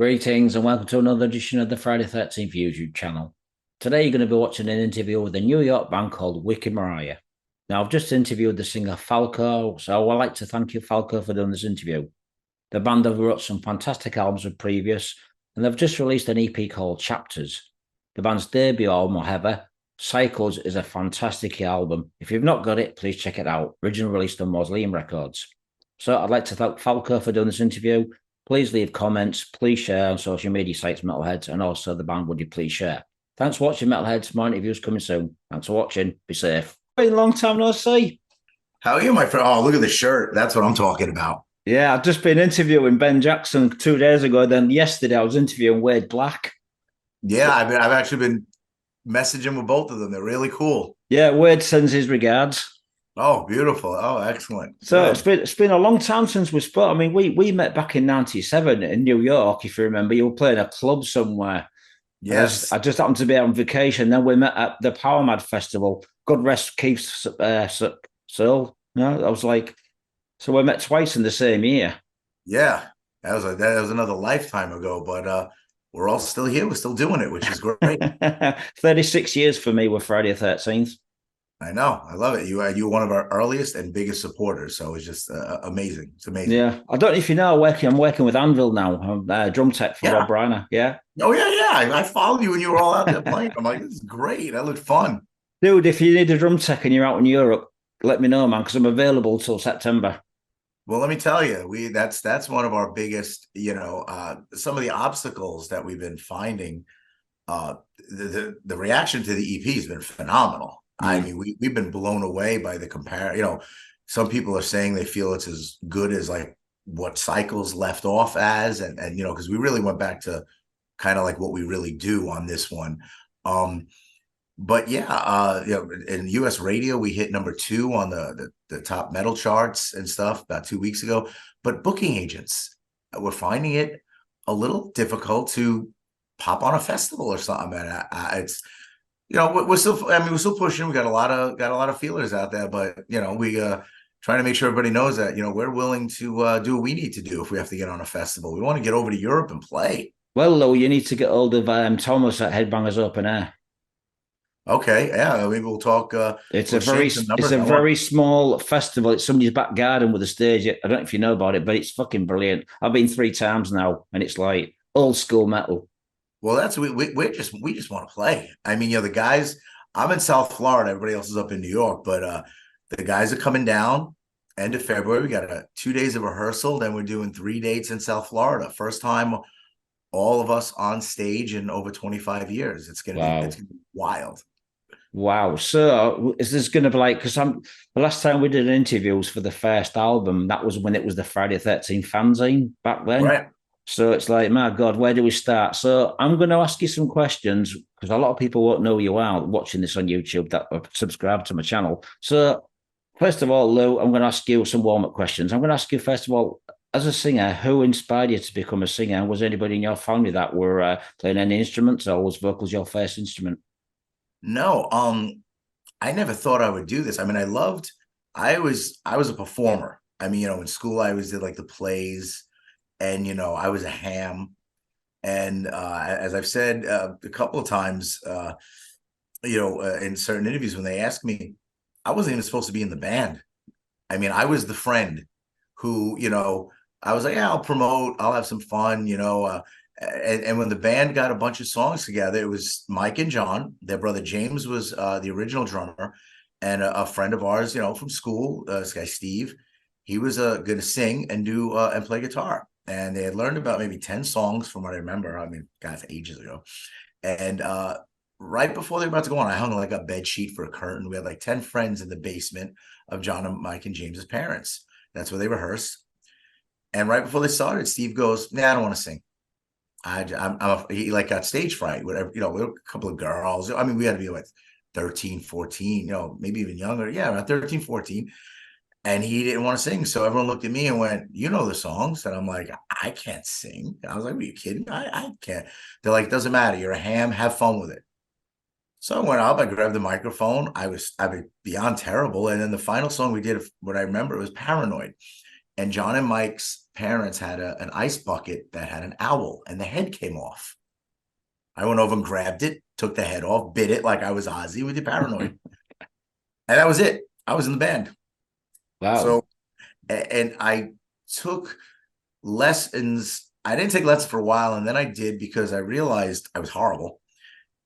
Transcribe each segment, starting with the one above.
Greetings and welcome to another edition of the Friday 13th YouTube channel. Today you're going to be watching an interview with a New York band called Wicked Maraya. Now I've just interviewed the singer Falco, so I'd like to thank you, Falco, for doing this interview. The band have wrote some fantastic albums with previous, and they've just released an EP called Chapters. The band's debut album, however, Cycles, is a fantastic album. If you've not got it, please check it out. Originally released on Mausoleum Records. So I'd like to thank Falco for doing this interview. Please leave comments, please share on social media sites, Metalheads, and also the band, would you please share? Thanks for watching, Metalheads. More interviews coming soon. Thanks for watching. Be safe. Been a long time no see. How are you, my friend? Oh, look at the shirt. That's what I'm talking about. Yeah, I've just been interviewing Ben Jackson 2 days ago. Then yesterday I was interviewing Wade Black. Yeah, I've actually been messaging with both of them. They're really cool. Yeah, Wade sends his regards. Oh, beautiful. Oh, excellent. So it's been a long time since we spoke. I mean, we met back in '97 in New York, if you remember. You were playing a club somewhere. Yes. I just happened to be on vacation. Then we met at the Power Mad Festival. God rest Keith's soul. No, I was like, so we met twice in the same year. Yeah, that was another lifetime ago, but we're all still here. We're still doing it, which is great. 36 years for me with Friday the 13th. I know. I love it. You were one of our earliest and biggest supporters, so it's just amazing. It's amazing. Yeah, I don't know if you know, I'm working with Anvil now. I'm drum tech for Rob Reiner. Yeah. Oh yeah. I followed you when you were all out there playing. I'm like, this is great. That looked fun, dude. If you need a drum tech and you're out in Europe, let me know, man, because I'm available till September. Well, let me tell you, that's one of our biggest, some of the obstacles that we've been finding. The reaction to the EP has been phenomenal. I mean, we've been blown away by the compare. Some people are saying they feel it's as good as like what Cycles left off as, and because we really went back to kind of like what we really do on this one. But yeah, in U.S. radio, we hit #2 on the top metal charts and stuff about 2 weeks ago. But booking agents, we're finding it a little difficult to pop on a festival or something. And it's we're still pushing. We got a lot of feelers out there, but we trying to make sure everybody knows that we're willing to do what we need to do if we have to get on a festival. We want to get over to Europe and play. Well, Lou, you need to get hold of Thomas at Headbangers Open Air. Okay, yeah, maybe we'll talk. It's a very small festival. It's somebody's back garden with a stage. I don't know if you know about it, but it's fucking brilliant. I've been 3 times now, and it's like old school metal. Well, we just want to play. I mean, the guys. I'm in South Florida. Everybody else is up in New York, but the guys are coming down end of February. We got 2 days of rehearsal. Then we're doing 3 dates in South Florida. First time all of us on stage in over 25 years. It's gonna be wild. Wow. So is this going to be like, because the last time we did interviews for the first album, that was when it was the Friday 13th fanzine back then. Right. So it's like, my God, where do we start? So I'm going to ask you some questions because a lot of people won't know who you are watching this on YouTube that are subscribed to my channel. So first of all, Lou, I'm going to ask you some warm-up questions. I'm going to ask you, first of all, as a singer, who inspired you to become a singer? Was anybody in your family that were playing any instruments, or was vocals your first instrument? No, I never thought I would do this. I mean, I was a performer. I mean, in school I always did like the plays, and I was a ham. And as I've said a couple of times, in certain interviews when they asked me, I wasn't even supposed to be in the band. I mean, I was the friend who, I was like, yeah, I'll promote, I'll have some fun, and when the band got a bunch of songs together, it was Mike and John. Their brother James was the original drummer, and a friend of ours, from school, this guy Steve, he was going to sing and do and play guitar. And they had learned about maybe 10 songs from what I remember. I mean, guys, ages ago. And right before they were about to go on, I hung like a bed sheet for a curtain. We had like 10 friends in the basement of John and Mike and James's parents. That's where they rehearsed. And right before they started, Steve goes, "Nah, I don't want to sing. He like got stage fright, whatever, we were a couple of girls. I mean, we had to be like 13, 14, maybe even younger. Yeah, around 13, 14. And he didn't want to sing. So everyone looked at me and went, "You know the songs." And I'm like, "I can't sing." I was like, "Are you kidding? I can't." They're like, "Doesn't matter. You're a ham. Have fun with it." So I went up, I grabbed the microphone. I was beyond terrible. And then the final song we did, what I remember, it was Paranoid. And John and Mike's parents had an ice bucket that had an owl, and the head came off. I went over and grabbed it, took the head off, bit it like I was Ozzy with the Paranoid. And that was it. I was in the band. Wow. So, and I took lessons. I didn't take lessons for a while, and then I did because I realized I was horrible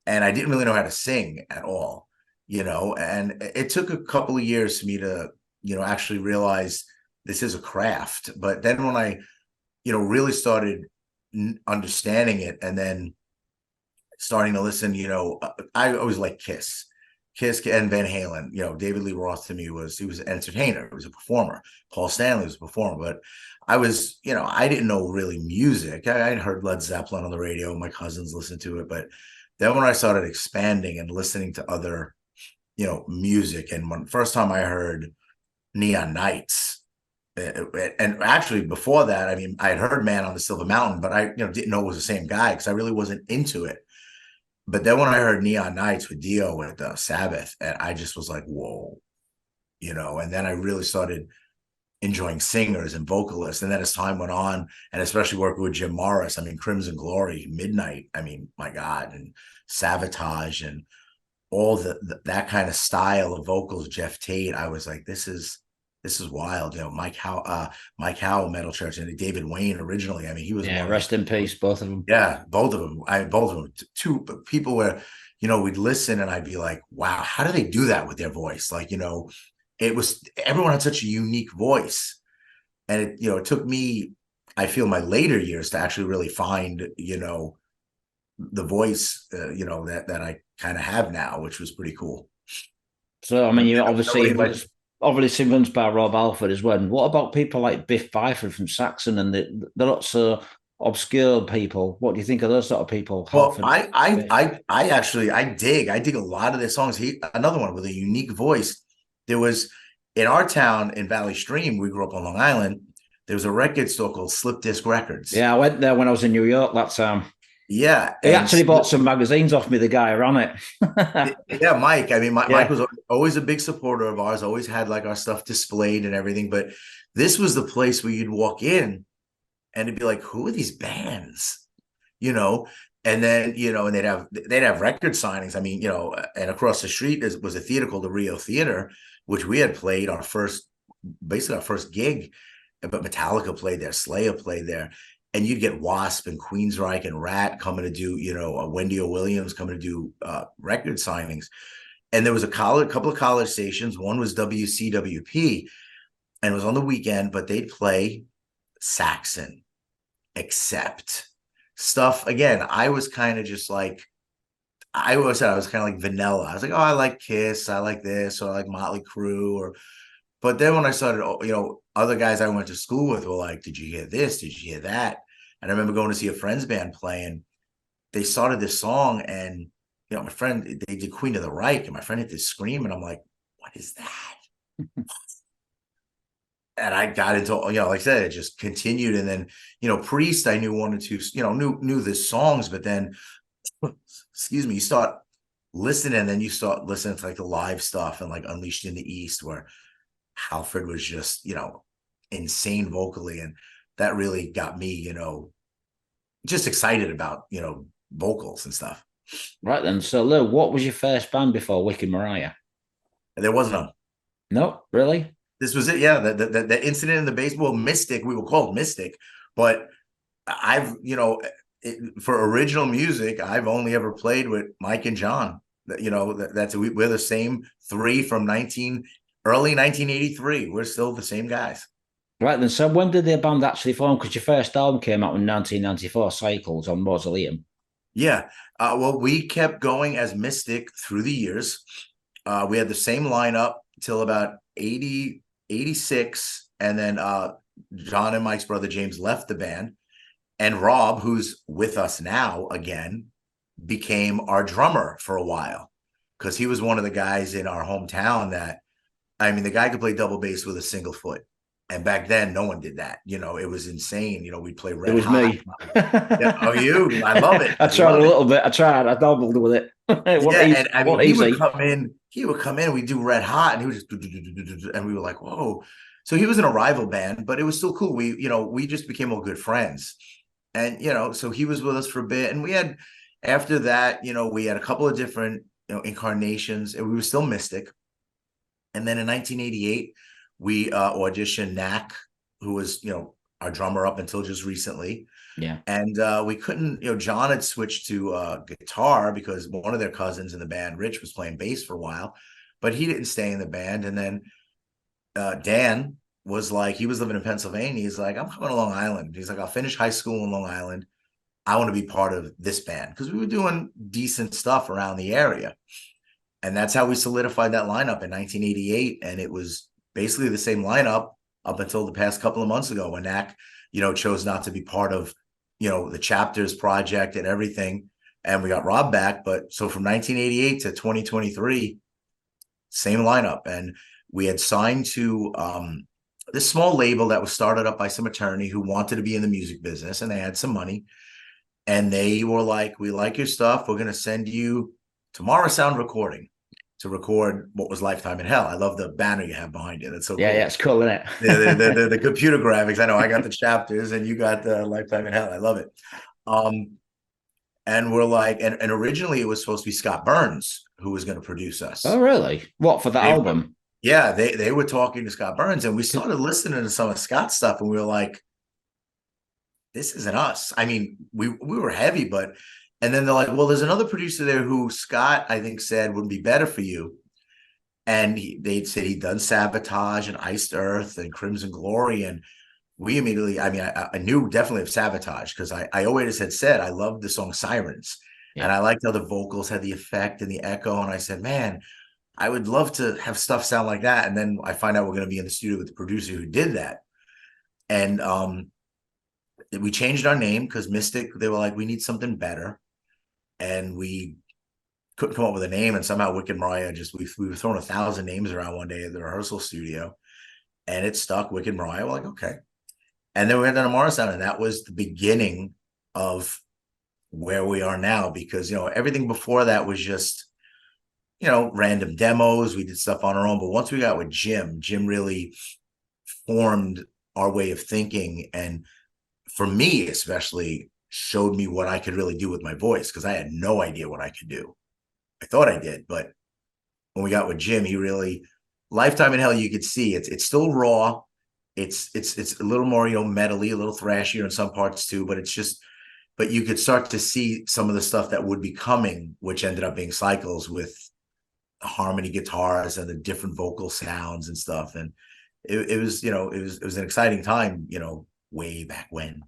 and I didn't really know how to sing at all, and it took a couple of years for me to, actually realize this is a craft. But then when I, really started understanding it, and then starting to listen, I always liked Kiss and Van Halen. David Lee Roth to me he was an entertainer. He was a performer. Paul Stanley was a performer. But I was, I didn't know really music. I had heard Led Zeppelin on the radio. My cousins listened to it. But then when I started expanding and listening to other, music, and when first time I heard Neon Nights, and actually before that, I mean, I had heard Man on the Silver Mountain, but I, didn't know it was the same guy because I really wasn't into it. But then when I heard Neon Nights with Dio with Sabbath, and I just was like, whoa, and then I really started enjoying singers and vocalists. And then as time went on, and especially working with Jim Morris, I mean, Crimson Glory, Midnight, I mean, my God, and Sabotage and all that kind of style of vocals, Jeff Tate, I was like, this is wild. Mike Howe, Metal Church, and David Wayne originally. I mean, he was rest in peace, both of them. Yeah, both of them. Both of them. Two people where we'd listen and I'd be like, wow, how do they do that with their voice? Like, it was, everyone had such a unique voice, and it took me, I feel, my later years to actually really find the voice that I kind of have now, which was pretty cool. So I mean, you obviously influenced by Rob Alford as well. And what about people like Biff Byford from Saxon and the lots of obscure people? What do you think of those sort of people? Well, I dig a lot of their songs. Another one with a unique voice. There was, in our town in Valley Stream, we grew up on Long Island, there was a record store called Slip Disc Records. Yeah, I went there when I was in New York. That's yeah. He actually bought some magazines off me, the guy who ran it. Yeah, Mike. I mean, Mike was always a big supporter of ours, always had like our stuff displayed and everything. But this was the place where you'd walk in and it'd be like, who are these bands? And then, and they'd have record signings. I mean, and across the street was a theater called the Rio Theater, which we had played our first gig. But Metallica played there, Slayer played there. And you'd get Wasp and Queensryche and Rat coming to do, Wendy O. Williams coming to do record signings. And there was a couple of college stations. One was WCWP, and it was on the weekend, but they'd play Saxon, Accept stuff. Again, I was kind of just like, I always said I was kind of like vanilla. I was like, oh, I like Kiss, I like this, or I like Motley Crue, but then when I started, other guys I went to school with were like, did you hear this? Did you hear that? And I remember going to see a friend's band playing. They started this song, and my friend, they did Queen of the Reich, and my friend hit this scream, and I'm like, what is that? And I got into, like I said, it just continued. And then, Priest, I knew one or two, knew the songs, but then, excuse me, you start listening, and then you start listening to like the live stuff and like Unleashed in the East, where Halford was just, insane vocally. And that really got me, just excited about, vocals and stuff. Right then. So Lou, what was your first band before Wicked Maraya? There was none. No, really? This was it. Yeah. The incident in the baseball, Mystic, we were called Mystic, but I've, for original music, I've only ever played with Mike and John. We're the same three from early 1983. We're still the same guys. Right then. So when did the band actually form? Because your first album came out in 1994, Cycles, on Mausoleum. Yeah. Well, we kept going as Mystic through the years. We had the same lineup till about 80, 86. And then John and Mike's brother James left the band. And Rob, who's with us now again, became our drummer for a while, because he was one of the guys in our hometown that, I mean, the guy could play double bass with a single foot. And back then, no one did that. It was insane. We'd play Red Hot. It was me. Yeah. Oh, you? I love it. I tried a little bit. I dabbled with it. And I mean, he would come in he would come in, we'd do Red Hot, and he would just and we were like, whoa. So he was in a rival band, but it was still cool. We just became all good friends. And, so he was with us for a bit. And we had, after that, we had a couple of different, incarnations, and we were still Mystic. And then in 1988, we auditioned Knack, who was, our drummer up until just recently. Yeah. And we couldn't, John had switched to guitar because one of their cousins in the band, Rich, was playing bass for a while, but he didn't stay in the band. And then Dan was like, he was living in Pennsylvania. He's like, I'm coming to Long Island. He's like, I'll finish high school in Long Island. I want to be part of this band because we were doing decent stuff around the area. And that's how we solidified that lineup in 1988. And it was basically the same lineup up until the past couple of months ago when Knack, chose not to be part of, the Chapters project and everything. And we got Rob back. But so from 1988 to 2023, same lineup. And we had signed to this small label that was started up by some attorney who wanted to be in the music business, and they had some money. And they were like, we like your stuff. We're going to send you to Mara Sound Recording to record what was Lifetime in Hell. I love the banner you have behind you. That's so cool. Yeah, it's cool, isn't it? the computer graphics. I know I got the Chapters and you got the Lifetime in Hell. I love it. And we're like, and originally it was supposed to be Scott Burns who was going to produce us. Oh, really? What, for the album? Yeah, they were talking to Scott Burns, and we started listening to some of Scott's stuff, and we were like, this isn't us. I mean, we were heavy, and then they're like, well, there's another producer there who Scott, I think, said would be better for you. And they said he'd done Sabotage and Iced Earth and Crimson Glory. And we immediately, I knew definitely of Sabotage because I always had said I loved the song Sirens. Yeah. And I liked how the vocals had the effect and the echo. And I said, man, I would love to have stuff sound like that. And then I find out we're going to be in the studio with the producer who did that. And we changed our name because Mystic, they were like, we need something better. And we couldn't come up with a name. And somehow Wicked Maraya we were throwing 1,000 names around one day at the rehearsal studio. And it stuck, Wicked Maraya. We're like, okay. And then we went down to Morristown, and that was the beginning of where we are now because, everything before that was just, random demos. We did stuff on our own. But once we got with Jim really formed our way of thinking. And for me, especially, showed me what I could really do with my voice because I had no idea what I could do. I thought I did. But when we got with Jim, he really, Lifetime in Hell, you could see it's still raw. It's a little more, metally, a little thrashier in some parts too. But you could start to see some of the stuff that would be coming, which ended up being Cycles with harmony guitars and the different vocal sounds and stuff. And it was an exciting time, way back when.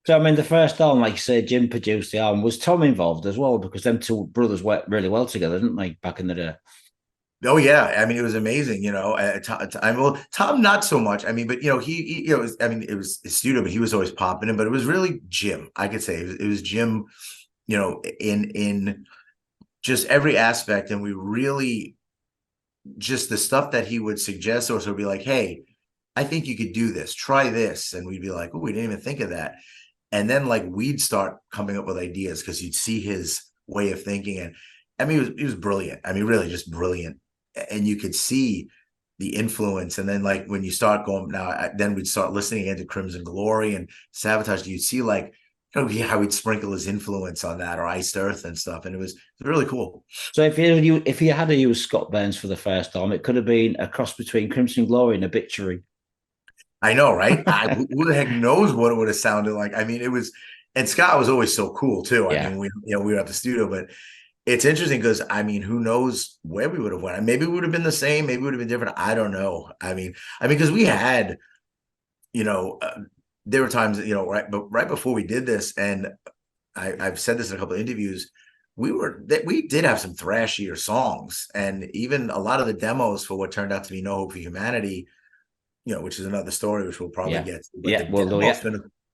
So, the first album, like you said, Jim produced the album. Was Tom involved as well? Because them two brothers worked really well together, didn't they, back in the day? Oh, yeah. It was amazing, Tom, not so much. But, it was his studio, but he was always popping in. But it was really Jim, I could say. It was Jim, in just every aspect. And we really, just the stuff that he would suggest or so be like, hey, I think you could do this. Try this. And we'd be like, oh, we didn't even think of that. And then we'd start coming up with ideas because you'd see his way of thinking. And he was brilliant. Really just brilliant. And you could see the influence. And then when you start going now, then we'd start listening into Crimson Glory and Sabotage. You'd see how he'd sprinkle his influence on that or Iced Earth and stuff. And it was really cool. So if you had to use Scott Burns for the first album, it could have been a cross between Crimson Glory and Obituary. I know, right? Who the heck knows what it would have sounded like? It was, and Scott was always so cool too. Yeah. We were at the studio, but it's interesting because who knows where we would have went? Maybe we would have been the same. Maybe it would have been different. I don't know. Because we had, there were times, right before we did this, and I've said this in a couple of interviews, we did have some thrashier songs, and even a lot of the demos for what turned out to be No Hope for Humanity, which is another story, which we'll probably get to. But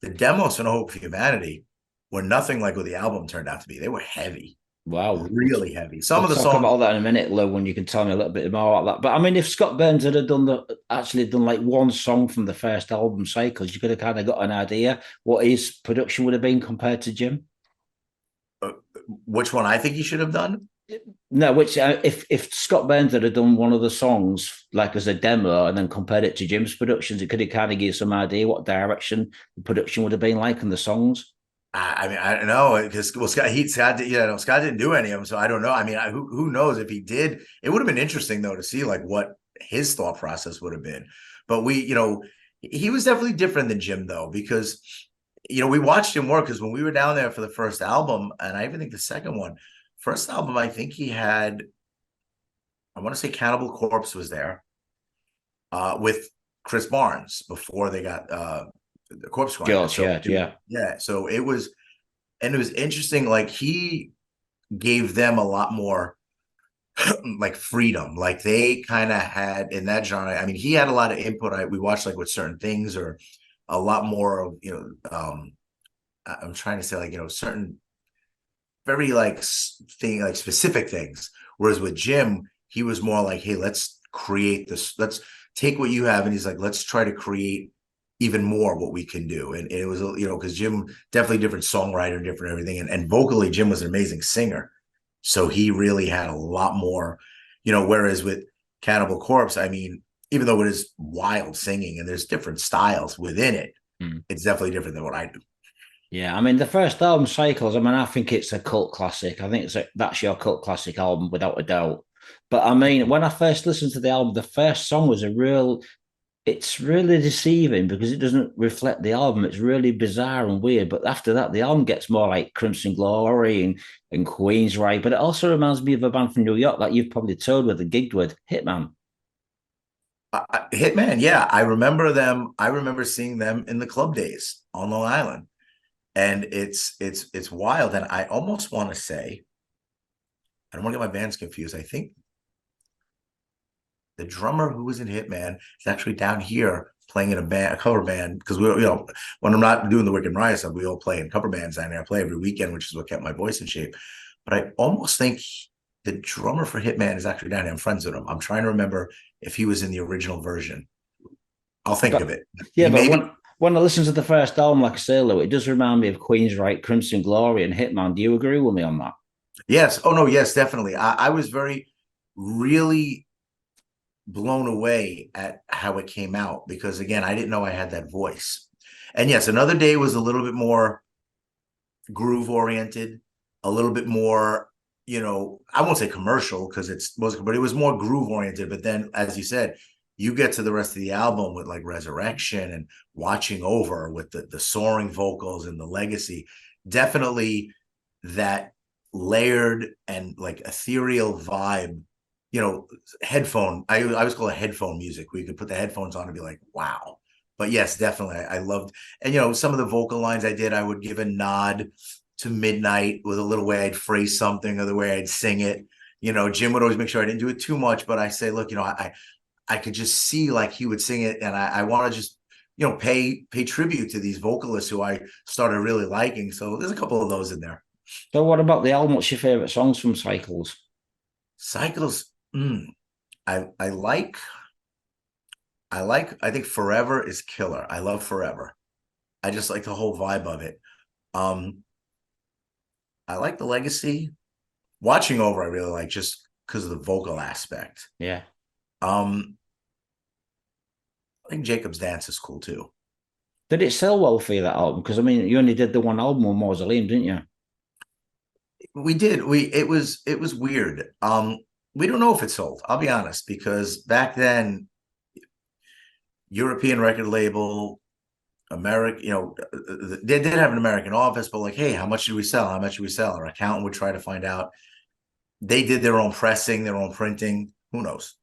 the demos for No Hope for Humanity were nothing like what the album turned out to be. They were heavy. Wow. Really heavy. Some of the songs. Talk about that in a minute, Lou, when you can tell me a little bit more about that. But if Scott Burns had done one song from the first album, Cycles, you could have kind of got an idea what his production would have been compared to Jim. Which one I think he should have done? No, which if Scott Burns had done one of the songs like as a demo and then compared it to Jim's productions, it could have kind of give you some idea what direction the production would have been like in the songs. I mean, I don't know because well, Scott didn't do any of them, so I don't know. I mean, who knows if he did? It would have been interesting though to see like what his thought process would have been. But he was definitely different than Jim though, because we watched him work because when we were down there for the first album, and I even think the second one, first album, I think he had, I want to say Cannibal Corpse was there with Chris Barnes before they got the Corpse Squad. George, yeah. Yeah. So it was interesting. Like he gave them a lot more like freedom. Like they kind of had in that genre. I mean, he had a lot of input. We watched like with certain things or a lot more of, I'm trying to say like, certain very like specific things. Whereas with Jim, he was more like, hey, let's create this. Let's take what you have. And he's like, let's try to create even more what we can do. And it was, because Jim, definitely different songwriter, different everything. And vocally, Jim was an amazing singer. So he really had a lot more, whereas with Cannibal Corpse, I mean, even though it is wild singing and there's different styles within it, it's definitely different than what I do. Yeah, I mean, the first album, Cycles, I mean, I think it's a cult classic. I think that's your cult classic album without a doubt. But I mean, when I first listened to the album, the first song was it's really deceiving because it doesn't reflect the album. It's really bizarre and weird. But after that, the album gets more like Crimson Glory and Queensryche. But it also reminds me of a band from New York that you've probably toured with and gigged with, Hitman. Hitman, yeah. I remember them. I remember seeing them in the club days on Long Island. And it's wild. And I almost want to say, I don't want to get my bands confused. I think the drummer who was in Hitman is actually down here playing in a cover band, because when I'm not doing the Wicked Maraya stuff, we all play in cover bands down there. I play every weekend, which is what kept my voice in shape. But I almost think the drummer for Hitman is actually down here. I'm friends with him. I'm trying to remember if he was in the original version. I'll think of it. Yeah, but when I listen to the first album, like I say, Lou, it does remind me of Queensryche, Crimson Glory, and Hitman. Do you agree with me on that? Yes. Oh, no, yes, definitely. I was really blown away at how it came out because, again, I didn't know I had that voice. And yes, Another Day was a little bit more groove-oriented, a little bit more, I won't say commercial because but it was more groove-oriented. But then, as you said, you get to the rest of the album with like Resurrection and Watching Over with the soaring vocals and the legacy. Definitely that layered and like ethereal vibe, headphone. I always call it headphone music, where you could put the headphones on and be like, wow. But yes, definitely. I loved, and some of the vocal lines I would give a nod to Midnight with a little way I'd phrase something or the way I'd sing it. Jim would always make sure I didn't do it too much, but I say, look, I could just see like he would sing it, and I want to just pay tribute to these vocalists who I started really liking. So there's a couple of those in there. So what about the album? What's your favorite songs from Cycles? Cycles, I think Forever is killer. I love Forever. I just like the whole vibe of it. I like the Legacy. Watching Over I really like just because of the vocal aspect. Yeah. I think Jacob's Dance is cool too. Did it sell well for you, that album? Because I mean, you only did the one album with Mausoleum, didn't you? We did. It was weird. We don't know if it sold, I'll be honest, because back then, European record label, American, they did have an American office, but like, hey, how much did we sell? How much did we sell? Our accountant would try to find out. They did their own pressing, their own printing. Who knows?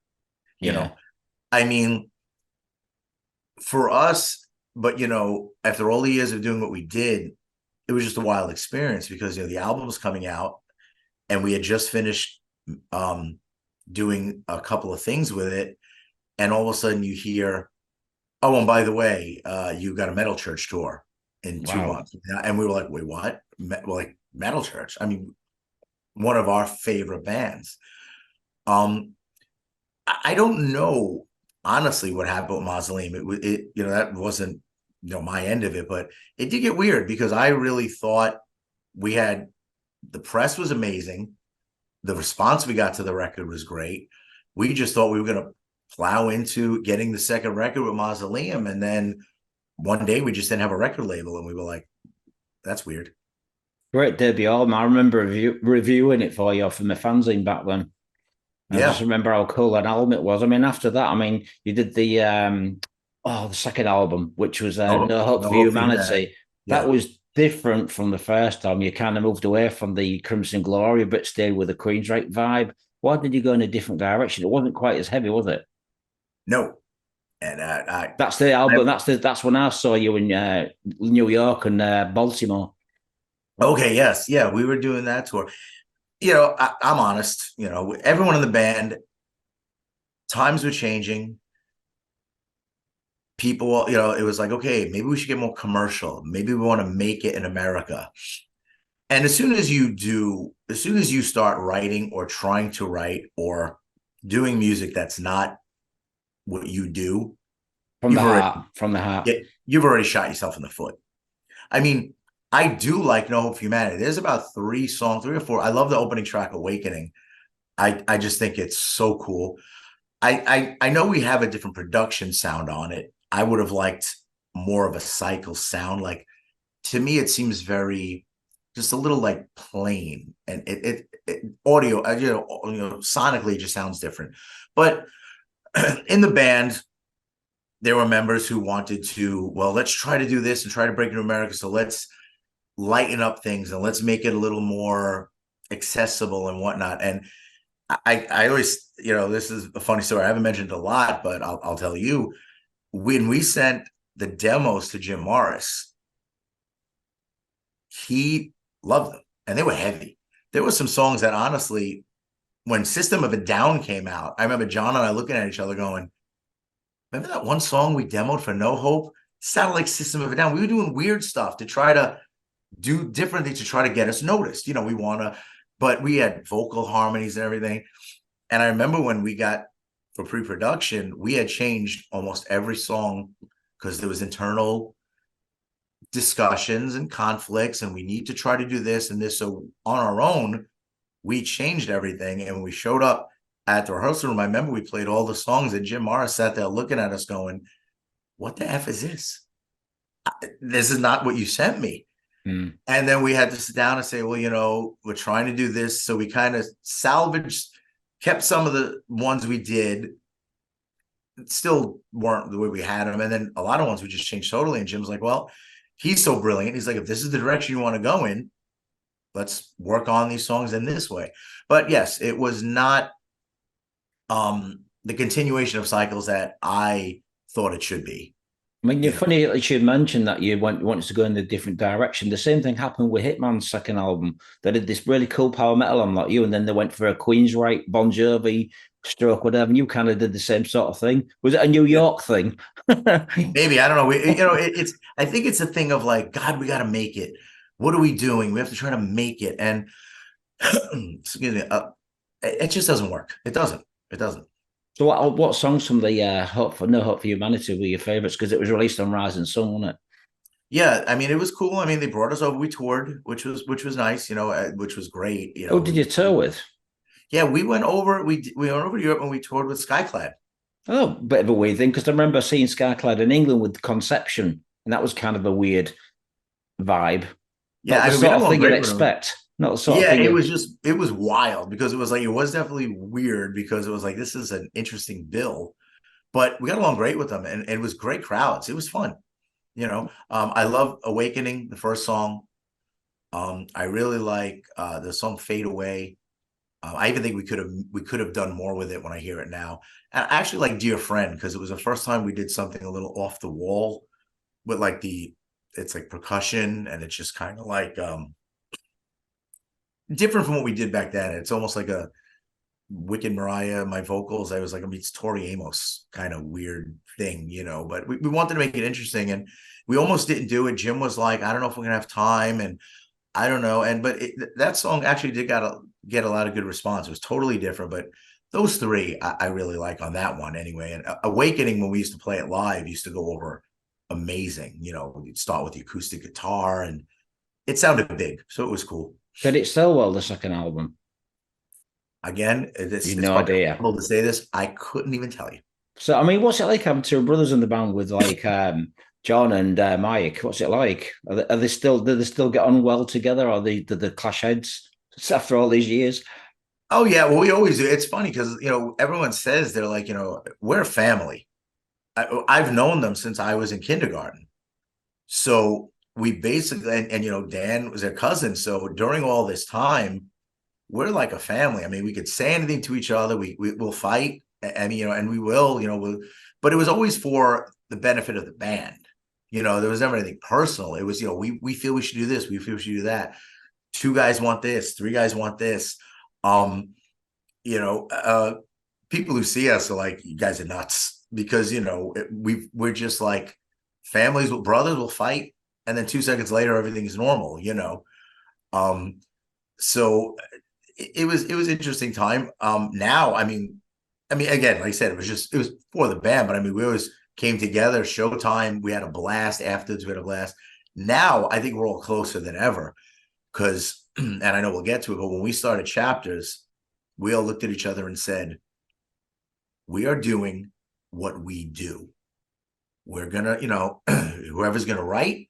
I mean, for us, but after all the years of doing what we did, it was just a wild experience because the album was coming out and we had just finished doing a couple of things with it, and all of a sudden you hear, oh, and by the way, you got a Metal Church tour in 2 months. And we were like, wait, what? Like Metal Church? I mean, one of our favorite bands. I don't know honestly what happened with Mausoleum. That wasn't my end of it, but it did get weird because I really thought the press was amazing. the response we got to the record was great. We just thought we were going to plow into getting the second record with Mausoleum, and then one day we just didn't have a record label, and we were like, that's weird. Great debut album. I remember reviewing it for you from the fanzine back then. I just remember how cool an album it was. I mean, after that, I mean, you did the second album, which was No Hope for Humanity. That was different from the first time. You kind of moved away from the Crimson Glory, but stayed with the Queensryche vibe. Why did you go in a different direction? It wasn't quite as heavy, was it? No. And that's the album. That's when I saw you in New York and Baltimore. Okay, yes. Yeah, we were doing that tour. You know, I'm honest, you know, everyone in the band, times were changing. People, you know, it was like, okay, maybe we should get more commercial. Maybe we want to make it in America. And as soon as you start writing or trying to write or doing music that's not what you do, from the heart, you've already shot yourself in the foot. I mean, I do like No Hope for Humanity. There's about 3 or 4. I love the opening track, Awakening. I just think it's so cool. I know we have a different production sound on it. I would have liked more of a cycle sound. Like, to me, it seems just a little like plain, and it audio, sonically it just sounds different. But in the band, there were members who wanted to, well, let's try to do this and try to break into America. So let's lighten up things and let's make it a little more accessible and whatnot. And I always, you know, this is a funny story. I haven't mentioned it a lot, but I'll tell you, when we sent the demos to Jim Morris, he loved them, and they were heavy. There were some songs that, honestly, when System of a Down came out, I remember John and I looking at each other going, remember that one song we demoed for No Hope? It sounded like System of a Down. We were doing weird stuff to try to do different things to try to get us noticed. You know, but we had vocal harmonies and everything. And I remember when we got for pre-production, we had changed almost every song because there was internal discussions and conflicts, and we need to try to do this and this. So on our own, we changed everything. And when we showed up at the rehearsal room, I remember we played all the songs, and Jim Morris sat there looking at us going, what the F is this? This is not what you sent me. And then we had to sit down and say, well, you know, we're trying to do this. So we kind of kept some of the ones we did, still weren't the way we had them. And then a lot of ones we just changed totally. And Jim's like, well, he's so brilliant. He's like, if this is the direction you want to go in, let's work on these songs in this way. But yes, it was not the continuation of cycles that I thought it should be. I mean, you're funny that you mentioned that you wanted to go in a different direction. The same thing happened with Hitman's second album. They did this really cool power metal on like you, and then they went for a Queensryche, Bon Jovi, Stroke, whatever. And you kind of did the same sort of thing. Was it a New York thing? Maybe, I don't know. I think it's a thing of like, God, we got to make it. What are we doing? We have to try to make it. And excuse me, it just doesn't work. It doesn't. So what songs from the No Hope for Humanity were your favorites? Because it was released on Rising Sun, wasn't it? Yeah, I mean, it was cool. I mean, they brought us over. We toured, which was nice, you know, which was great. You know, who did you tour with? Yeah, we went over. We went over to Europe and we toured with Skyclad. Oh, bit of a weird thing, because I remember seeing Skyclad in England with Conception, and that was kind of a weird vibe. Yeah, not the sort of thing you'd expect. Not the sort of thing. It was wild, because it was definitely weird, because it was like, this is an interesting bill, but we got along great with them, and it was great crowds. It was fun, you know. I love Awakening, the first song. I really like the song Fade Away. I even think we could have done more with it when I hear it now. And I actually like Dear Friend, because it was the first time we did something a little off the wall with like it's like percussion, and it's just kind of like different from what we did back then. It's almost like a Wicked Maraya, my vocals. I was like, it's Tori Amos kind of weird thing, you know, but we wanted to make it interesting, and we almost didn't do it. Jim was like, I don't know if we're gonna have time, and I don't know. But that song actually did get a lot of good response. It was totally different, but those 3 I really like on that one anyway. And Awakening, when we used to play it live, used to go over amazing. You know, you'd start with the acoustic guitar, and it sounded big, so it was cool. Did it sell well, the second album? Again, You've it's no probably idea. horrible to say this. I couldn't even tell you. So, I mean, what's it like having two brothers in the band with like John and Mike? What's it like? Are they still do they still get on well together, or do they clash heads after all these years? Oh yeah, well we always do. It's funny because everyone says they're like we're a family. I've known them since I was in kindergarten. So we basically, and Dan was their cousin. So during all this time, we're like a family. I mean, we could say anything to each other. We'll fight, and and we will, but it was always for the benefit of the band. There was never anything personal. It was, we feel we should do this, we feel we should do that. Two guys want this, three guys want this. You know, people who see us are like, you guys are nuts, because we're just like families with brothers will fight, and then 2 seconds later everything is normal. So it was interesting time. Now, I mean, again, like I said, it was for the band, but I mean, we always came together, showtime. We had a blast afterwards. We had a blast. Now, I think we're all closer than ever because, and I know we'll get to it, but when we started Chapters, we all looked at each other and said, we are doing what we do. We're going to, whoever's going to write,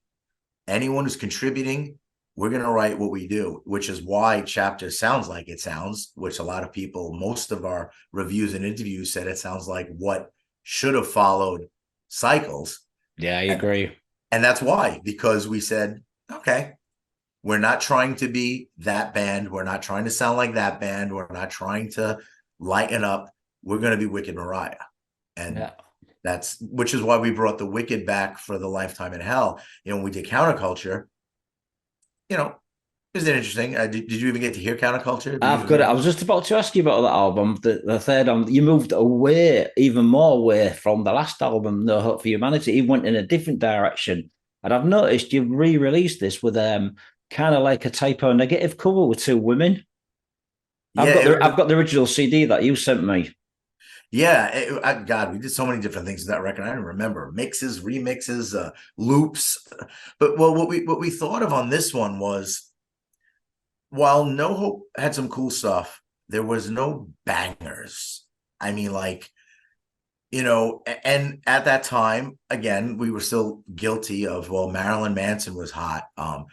anyone who's contributing, we're going to write what we do, which is why Chapters sounds like it sounds, which a lot of people, most of our reviews and interviews said it sounds like what should have followed Cycles. Yeah, I agree. And that's why, because we said, okay, we're not trying to be that band. We're not trying to sound like that band. We're not trying to lighten up. We're going to be Wicked Maraya. And which is why we brought the Wicked back for the Lifetime in Hell. When we did Counterculture, isn't it interesting? Did you even get to hear Counterculture? I've got it. I was just about to ask you about that album, the third album. You moved away, even more away from the last album, No Hope for Humanity. You went in a different direction. And I've noticed you've re-released this with kind of like a typo negative cover with two women. I've got the original CD that you sent me. Yeah, God, we did so many different things with that record. I don't remember mixes, remixes, loops. But what we thought of on this one was, while No Hope had some cool stuff, there was no bangers. I mean, and at that time, again, we were still guilty of, well, Marilyn Manson was hot,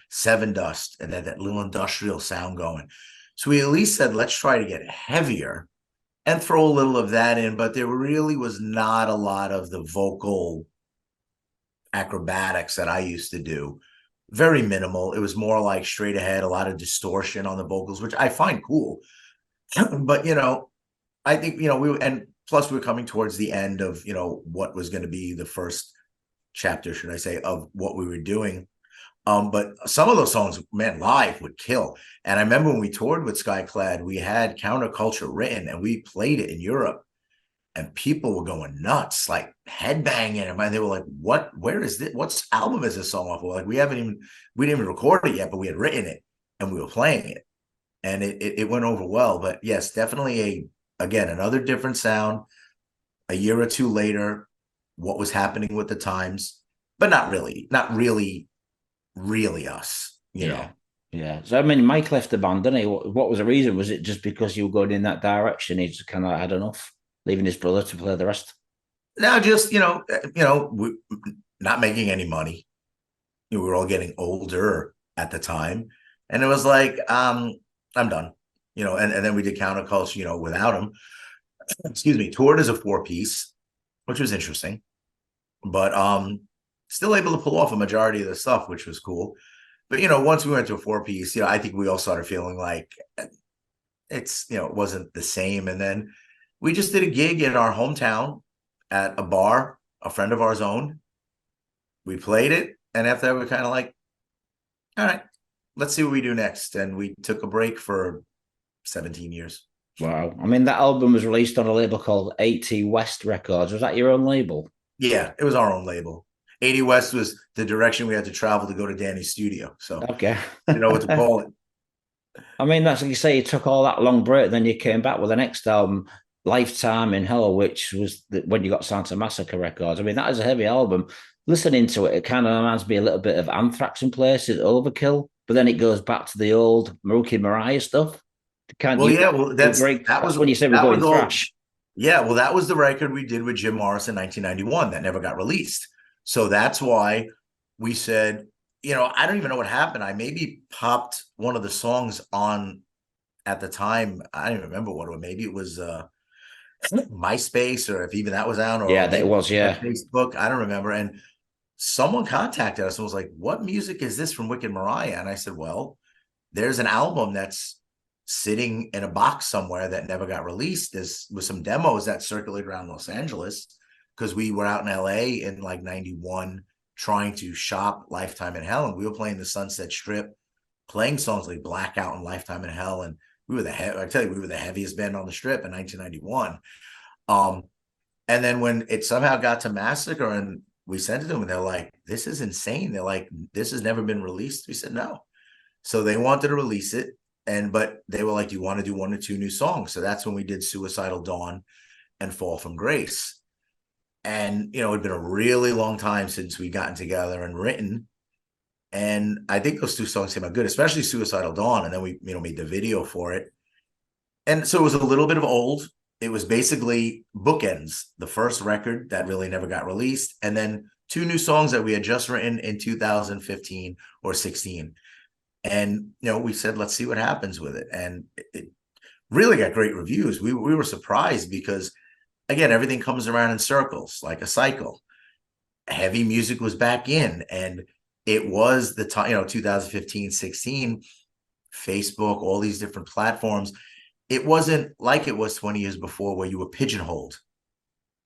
Seven Dust, and that little industrial sound going. So we at least said, let's try to get heavier and throw a little of that in, but there really was not a lot of the vocal acrobatics that I used to do. Very minimal. It was more like straight ahead, a lot of distortion on the vocals, which I find cool. But, I think, and plus we were coming towards the end of, what was going to be the first chapter, should I say, of what we were doing. But some of those songs, man, live would kill. And I remember when we toured with Skyclad, we had Counterculture written and we played it in Europe, and people were going nuts, like headbanging. And they were like, where is this? What album is this song off of? Like, we didn't even record it yet, but we had written it and we were playing it, and it went over well. But yes, definitely again, another different sound. A year or two later, what was happening with the times, but not really us, you know. Yeah. So I mean, Mike left the band, didn't he? What was the reason? Was it just because you were going in that direction? He just kind of had enough, leaving his brother to play the rest? No, just we not making any money. We were all getting older at the time, and it was like, I'm done. And then we did Counterculture, without him. Excuse me, toured as a 4-piece, which was interesting, but still able to pull off a majority of the stuff, which was cool. But once we went to a 4-piece, I think we all started feeling like it's it wasn't the same. And then we just did a gig in our hometown at a bar a friend of ours owned. We played it, and after that, we were kind of like, all right, let's see what we do next. And we took a break for 17 years. Wow. I mean, that album was released on a label called 80 West Records. Was that your own label? Yeah, it was our own label. 80 West was the direction we had to travel to go to Danny's studio. So, okay. You know what to call it. I mean, that's like you say, you took all that long break, then you came back with the next album, Lifetime in Hell, which was when you got signed to Massacre Records. I mean, that is a heavy album. Listening to it, it kind of reminds me a little bit of Anthrax in places, Overkill, but then it goes back to the old Wicked Maraya stuff. Can't Well, you? yeah, well, We're going. that That's was when you said we're that was going all. thrash. Yeah, well, that was the record we did with Jim Morris in 1991 that never got released. So that's why we said, I don't even know what happened. I maybe popped one of the songs on at the time. I don't even remember what it was. Maybe it was MySpace, or if even that was out, Yeah, or that it maybe was. Yeah. Facebook. I don't remember. And someone contacted us and was like, "What music is this from Wicked Maraya?" And I said, "Well, there's an album that's sitting in a box somewhere that never got released. There's with some demos that circulated around Los Angeles because we were out in LA in like 91 trying to shop Lifetime in Hell. And we were playing the Sunset Strip, playing songs like Blackout and Lifetime in Hell. And we were we were the heaviest band on the strip in 1991. And then when it somehow got to Massacre and we sent it to them, and they're like, "This is insane." They're like, "This has never been released." We said, "No." So they wanted to release it. But they were like, "Do you want to do 1 or 2 new songs?" So that's when we did Suicidal Dawn and Fall from Grace. And, it'd been a really long time since we gotten together and written. And I think those 2 songs came out good, especially Suicidal Dawn. And then we, made the video for it. And so it was a little bit of old. It was basically bookends, the first record that really never got released, and then 2 new songs that we had just written in 2015 or 16. And, we said, let's see what happens with it. And it really got great reviews. We were surprised because, again, everything comes around in circles, like a cycle. Heavy music was back in, and it was the time, 2015, 16, Facebook, all these different platforms. It wasn't like it was 20 years before where you were pigeonholed,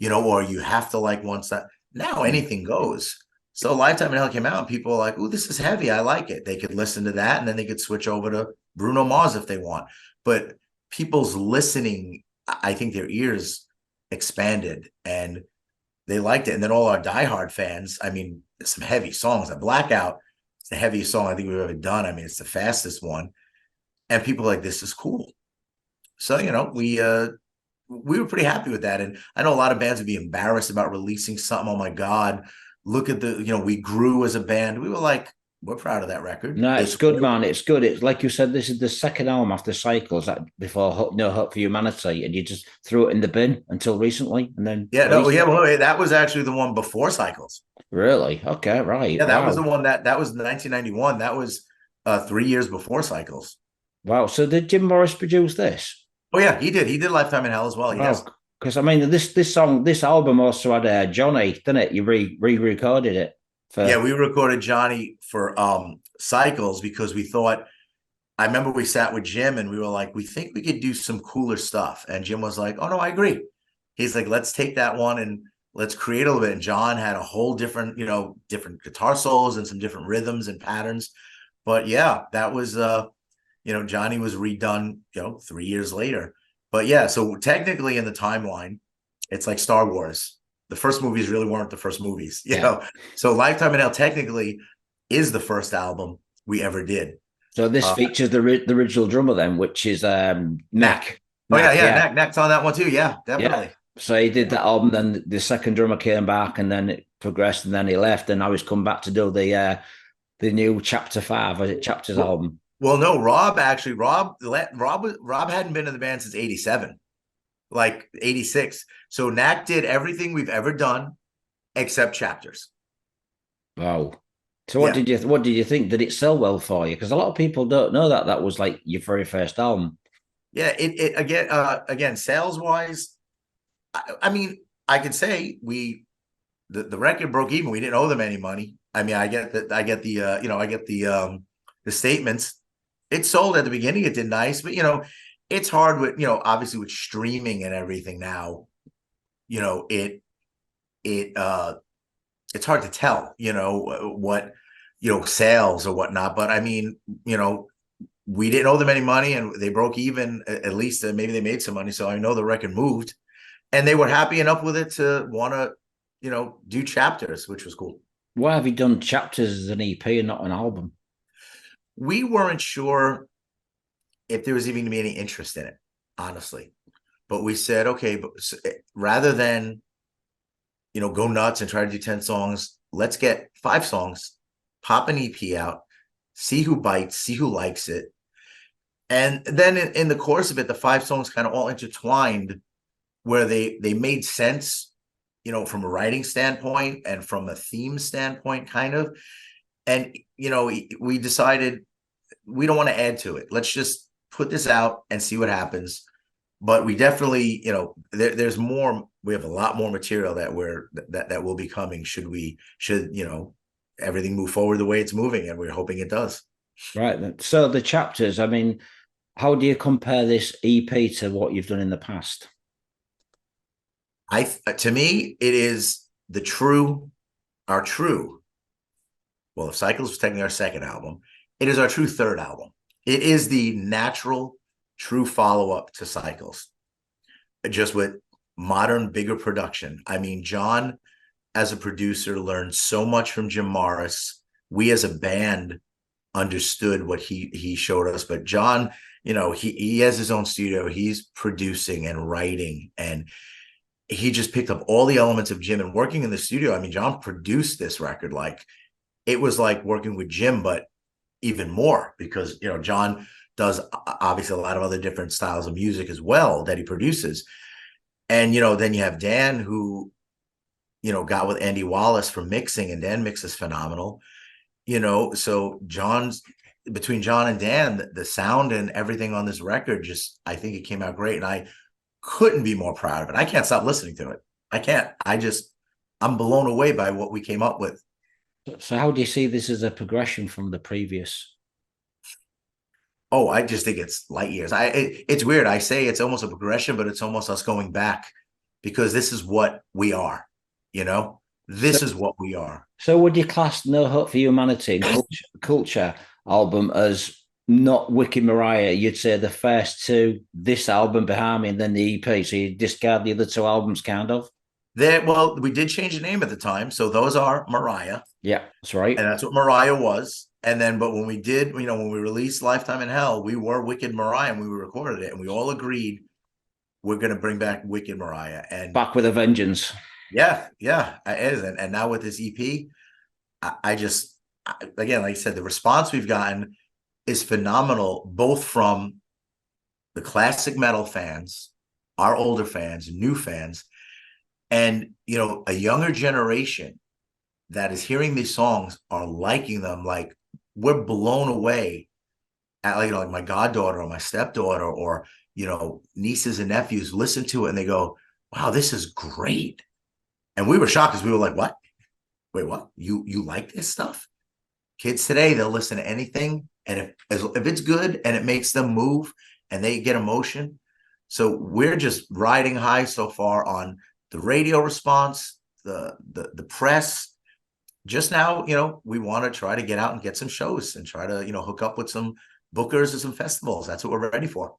or you have to like once that. Now anything goes. So Lifetime in Hell came out and people were like, "Oh, this is heavy. I like it." They could listen to that and then they could switch over to Bruno Mars if they want. But people's listening, I think their ears expanded and they liked it. And then all our diehard fans, I mean, some heavy songs. Blackout is the heaviest song I think we've ever done. I mean, it's the fastest one. And people are like, "This is cool." So, we were pretty happy with that. And I know a lot of bands would be embarrassed about releasing something. Oh my God, look at we grew as a band. We were like, we're proud of that record. No, it's good, man. It's good. It's like you said, this is the second album after Cycles that before No Hope for Humanity, and you just threw it in the bin until recently, and then well, that was actually the one before Cycles. Really? Okay, right. Yeah, that was the one that was 1991. That was 3 years before Cycles. Wow. So did Jim Morris produce this? Oh yeah, he did. He did Lifetime in Hell as well. Yes. Because I mean, this album also had Johnny, didn't it? You re-recorded it. Yeah, we recorded Johnny for Cycles because we thought. I remember we sat with Jim and we were like, we think we could do some cooler stuff. And Jim was like, "Oh no, I agree." He's like, "Let's take that one and let's create a little bit." And John had a whole different, different guitar solos and some different rhythms and patterns. But yeah, that was Johnny was redone, 3 years later. But yeah, so technically in the timeline, it's like Star Wars. The first movies really weren't the first movies, you know. So Lifetime in Hell technically is the first album we ever did. So this features the original drummer then, which is Knack. Oh yeah. Knack's on that one too. Yeah, definitely. Yeah. So he did that album, then the second drummer came back, and then it progressed, and then he left, and now he's come back to do the new Chapter 5, or is it Chapters album? Well, no, Rob hadn't been in the band since 87, like 86. So Knack did everything we've ever done except Chapters. Wow. So what did you think? Did it sell well for you? Because a lot of people don't know that was like your very first album. Yeah, it again sales wise, I mean, I could say the record broke even. We didn't owe them any money. I mean, I get the statements. It sold at the beginning. It did nice, but it's hard with obviously with streaming and everything now. It's hard to tell what sales or whatnot. But I mean, we didn't owe them any money, and they broke even. At least maybe they made some money. So I know the record moved, and they were happy enough with it to want to do Chapters, which was cool. Why have you done Chapters as an EP and not an album? We weren't sure if there was even going to be any interest in it, honestly. But we said, okay, but rather than, go nuts and try to do 10 songs, let's get 5 songs, pop an EP out, see who bites, see who likes it. And then in the course of it, the 5 songs kind of all intertwined where they made sense, from a writing standpoint and from a theme standpoint, kind of. And, we decided we don't want to add to it. Let's just put this out and see what happens. But we definitely, there's more. We have a lot more material that will be coming. Should everything move forward the way it's moving, and we're hoping it does. Right. So the chapters, I mean, how do you compare this EP to what you've done in the past? To me, it is our true. Well, if Cycles was technically our second album, it is our true third album. It is the natural, true follow-up to Cycles, just with modern, bigger production. I mean, John, as a producer, learned so much from Jim Morris. We as a band understood what he showed us, but John, he has his own studio. He's producing and writing, and he just picked up all the elements of Jim and working in the studio. I mean, John produced this record like it was like working with Jim, but even more, because John does obviously a lot of other different styles of music as well that he produces. And then you have Dan, who got with Andy Wallace for mixing, and Dan mixes phenomenal. So between John and Dan, the sound and everything on this record, I think it came out great, and I couldn't be more proud of it. I can't stop listening to it. I can't. I'm blown away by what we came up with. So how do you see this as a progression from the previous? Oh, I just think it's light years. It's weird. I say it's almost a progression, but it's almost us going back, because this is what we are. This is what we are. So would you class No Hope for Humanity and Culture album as not Wicked Maraya? You'd say the first two, this album behind me, and then the EP. So you discard the other two albums, kind of? Well, we did change the name at the time. So those are Maraya. Yeah, that's right. And that's what Maraya was. And then, but when we did, when we released Lifetime in Hell, we were Wicked Maraya, and we recorded it, and we all agreed we're going to bring back Wicked Maraya. And back with a vengeance. Yeah, it is. And now with this EP, again, like I said, the response we've gotten is phenomenal, both from the classic metal fans, our older fans, new fans, and a younger generation that is hearing these songs are liking them. Like, we're blown away at like my goddaughter or my stepdaughter or nieces and nephews listen to it and they go, wow, this is great. And we were shocked, because we were like, what? Wait, what? You like this stuff? Kids today, they'll listen to anything, and if it's good and it makes them move and they get emotion. So we're just riding high so far on the radio response, the press. Just now, we want to try to get out and get some shows and try to, hook up with some bookers or some festivals. That's what we're ready for.